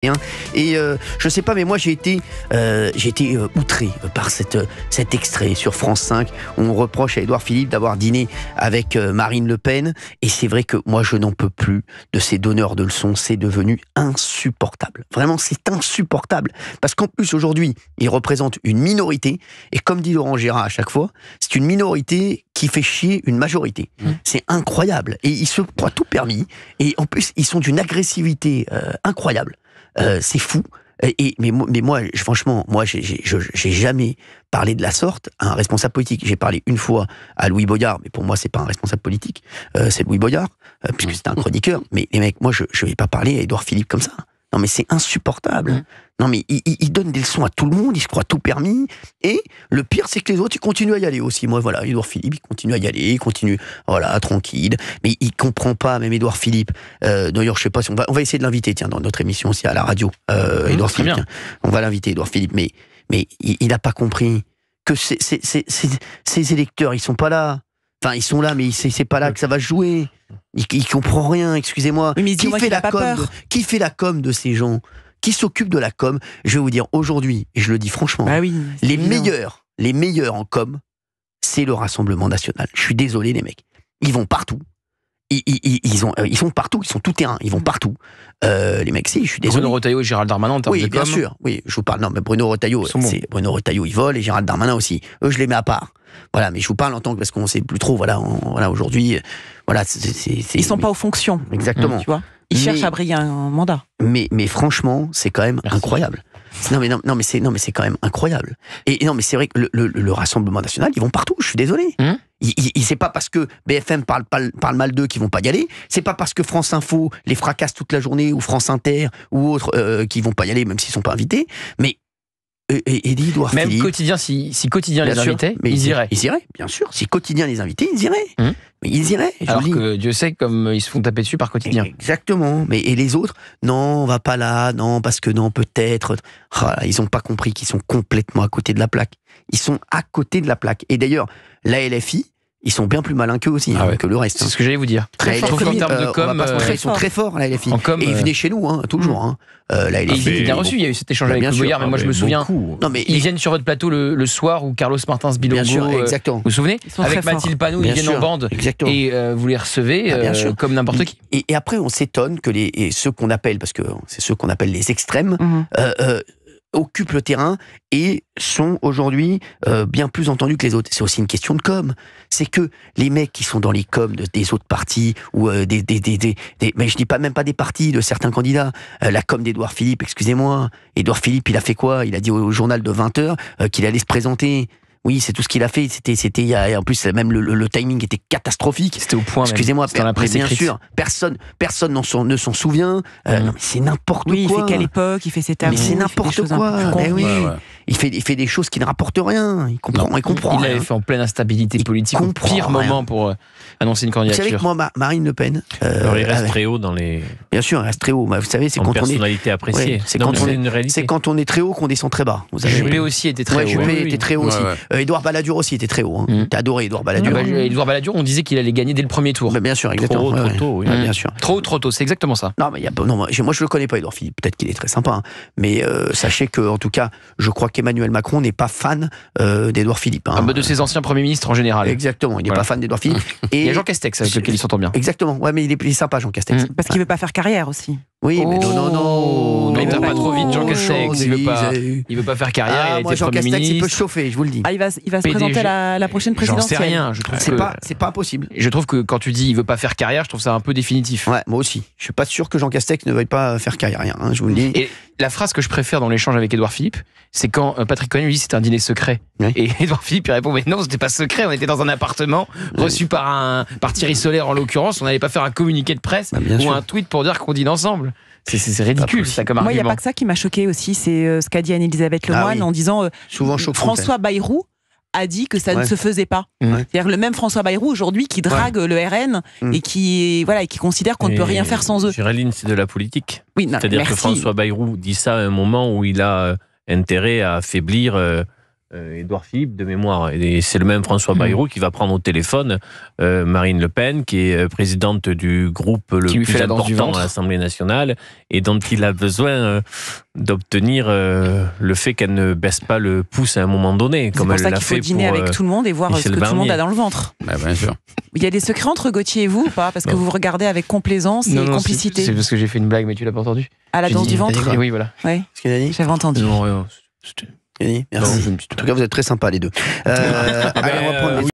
Et je sais pas, mais moi j'ai été outré par cet extrait sur France 5 où on reproche à Édouard Philippe d'avoir dîné avec Marine Le Pen. Et c'est vrai que moi je n'en peux plus de ces donneurs de leçons. C'est devenu insupportable. Vraiment, c'est insupportable. Parce qu'en plus aujourd'hui, il représente une minorité. Et comme dit Laurent Gérard à chaque fois, c'est une minorité qui fait chier une majorité. C'est incroyable. Et ils se croient tout permis. Et en plus, ils sont d'une agressivité incroyable. C'est fou. Mais moi, franchement, j'ai jamais parlé de la sorte à un responsable politique. J'ai parlé une fois à Louis Boyard, mais pour moi, c'est pas un responsable politique. C'est Louis Boyard, puisque c'est un chroniqueur. Mais les mecs, moi, je vais pas parler à Édouard Philippe comme ça. Non, mais c'est insupportable. Non, mais il donne des leçons à tout le monde, il se croit tout permis. Et le pire, c'est que les autres, ils continuent à y aller aussi. Moi, voilà, Édouard Philippe, il continue à y aller, il continue, voilà, tranquille. Mais il comprend pas, même Édouard Philippe. D'ailleurs, je sais pas si on va essayer de l'inviter, tiens, dans notre émission aussi à la radio. Édouard Philippe, tiens, on va l'inviter, Édouard Philippe. Mais il n'a pas compris que ces électeurs, ils sont pas là. Enfin, ils sont là, mais c'est pas là que ça va se jouer. Il comprend rien, excusez-moi. Mais qui fait la com de ces gens? Qui s'occupe de la com? Je vais vous dire, aujourd'hui, et je le dis franchement, les meilleurs en com, c'est le Rassemblement National. Je suis désolé, les mecs. Ils vont partout. Ils sont partout, ils sont tout terrain, ils vont partout. Les mecs, je suis désolé. Bruno Retailleau et Gérald Darmanin en termes de com. Oui, bien sûr. Oui, je vous parle. Non, mais Bruno Retailleau, il vole et Gérald Darmanin aussi. Eux, je les mets à part. Voilà, mais je vous parle en tant que, parce qu'on sait plus trop. Voilà, aujourd'hui, voilà, ils sont pas aux fonctions. Exactement. Tu vois, ils cherchent à briller un mandat. Mais franchement, c'est quand même incroyable. Non mais c'est quand même incroyable. Et non mais c'est vrai que le Rassemblement National, ils vont partout. Je suis désolé. C'est pas parce que BFM parle mal d'eux qu'ils vont pas y aller. C'est pas parce que France Info les fracasse toute la journée ou France Inter ou autres qu'ils vont pas y aller, même s'ils sont pas invités. Mais Édouard même Philippe, Quotidien, si Quotidien les invitait, ils iraient. Ils iraient, bien sûr. Si Quotidien les invitait, ils iraient. Mais ils iraient. Alors que Dieu sait comme ils se font taper dessus par Quotidien. Exactement. Et les autres, non, on va pas là, non, parce que non, peut-être. Ils ont pas compris qu'ils sont complètement à côté de la plaque. Ils sont à côté de la plaque. Et d'ailleurs, la LFI, ils sont bien plus malins qu'eux aussi, que le reste. C'est ce que j'allais vous dire. Très fort. En termes de com, ils sont très forts, la LFI. En com, et ils venaient chez nous, toujours. La LFI. Et ils étaient bien reçus. Il y a eu cet échange avec Boyard, mais moi je me souviens. Ils viennent sur votre plateau le soir où Carlos Martins Bilongo. Vous vous souvenez? Avec Mathilde Panot, ils viennent en bande. Et vous les recevez comme n'importe qui. Et après, on s'étonne que ceux qu'on appelle, parce que c'est ceux qu'on appelle les extrêmes, occupent le terrain et sont aujourd'hui bien plus entendus que les autres. C'est aussi une question de com. C'est que les mecs qui sont dans les coms des autres partis ou mais je dis pas même pas des partis, de certains candidats. La com d'Édouard Philippe, excusez-moi. Édouard Philippe, il a fait quoi? Il a dit au journal de 20h qu'il allait se présenter. Oui, c'est tout ce qu'il a fait. C'était en plus même le timing était catastrophique. C'était au point. Excusez-moi, bien sûr, personne ne s'en souvient. Non, mais c'est n'importe quoi. Oui, il fait qu'à l'époque, il fait ses tabous. Mais c'est n'importe quoi. Oui. Il fait des choses qui ne rapportent rien. Il comprend. Il l'avait fait en pleine instabilité politique. Au pire moment pour annoncer une candidature. Vous savez que moi, Marine Le Pen. Alors, il reste très haut dans les. Bien sûr, il reste très haut. Vous savez, c'est quand personnalité appréciée. Ouais, c'est quand on est très haut qu'on descend très bas. Juppé aussi était très haut. Juppé était très haut aussi. Édouard Balladur aussi était très haut. T'as adoré Édouard Balladur. Édouard Balladur, on disait qu'il allait gagner dès le premier tour. Bien sûr, exactement. Trop tôt, oui. Bien sûr. Trop tôt, c'est exactement ça. Non, mais moi je le connais pas, Édouard Philippe. Peut-être qu'il est très sympa, mais sachez que, en tout cas, je crois qu'Emmanuel Macron n'est pas fan d'Édouard Philippe. De ses anciens premiers ministres en général. Exactement, il n'est pas fan d'Édouard Philippe. Et il y a Jean Castex avec lequel il s'entend bien. Exactement. Ouais, mais il est sympa, Jean Castex. Parce qu'il veut pas faire carrière aussi. Oui, mais non. Mais il va pas trop vite, Jean Castex. Il veut pas faire carrière. Moi, Jean Castex, il peut chauffer, je vous le dis. Il va se présenter à la prochaine présidentielle. J'en sais rien. C'est pas impossible. Je trouve que quand tu dis il veut pas faire carrière, je trouve ça un peu définitif. Ouais, moi aussi. Je suis pas sûr que Jean Castex ne veuille pas faire carrière, je vous le dis. Et la phrase que je préfère dans l'échange avec Édouard Philippe, c'est quand Patrick Cohen lui dit c'est un dîner secret. Oui. Et Édouard Philippe il répond mais non, c'était pas secret, on était dans un appartement reçu par Thierry Solaire en l'occurrence, on n'allait pas faire un communiqué de presse ou un tweet pour dire qu'on dîne ensemble. C'est ridicule ça comme argument. Moi il n'y a pas que ça qui m'a choqué aussi, c'est ce qu'a dit Anne-Elisabeth Lemoine en disant souvent François Bayrou a dit que ça ne se faisait pas. C'est-à-dire le même François Bayrou aujourd'hui qui drague le RN et qui considère qu'on ne peut rien faire sans eux. Géraldine, c'est de la politique. Oui, c'est-à-dire que François Bayrou dit ça à un moment où il a intérêt à affaiblir Édouard Philippe de mémoire. Et c'est le même François Bayrou qui va prendre au téléphone Marine Le Pen, qui est présidente du groupe le plus important à l'Assemblée nationale et dont il a besoin d'obtenir le fait qu'elle ne baisse pas le pouce à un moment donné. C'est pour ça qu'il faut dîner avec tout le monde et voir ce que tout le monde a dans le ventre. Bah, bien sûr. Il y a des secrets entre Gauthier et vous ou pas? Parce que vous vous regardez avec complaisance et complicité. C'est parce que j'ai fait une blague, mais tu l'as pas entendu. À la danse du ventre? Oui, voilà. Ouais. Ce qu'il a dit? J'avais entendu. Non, rien. Merci. En tout cas, vous êtes très sympas les deux. Allez, on va prendre les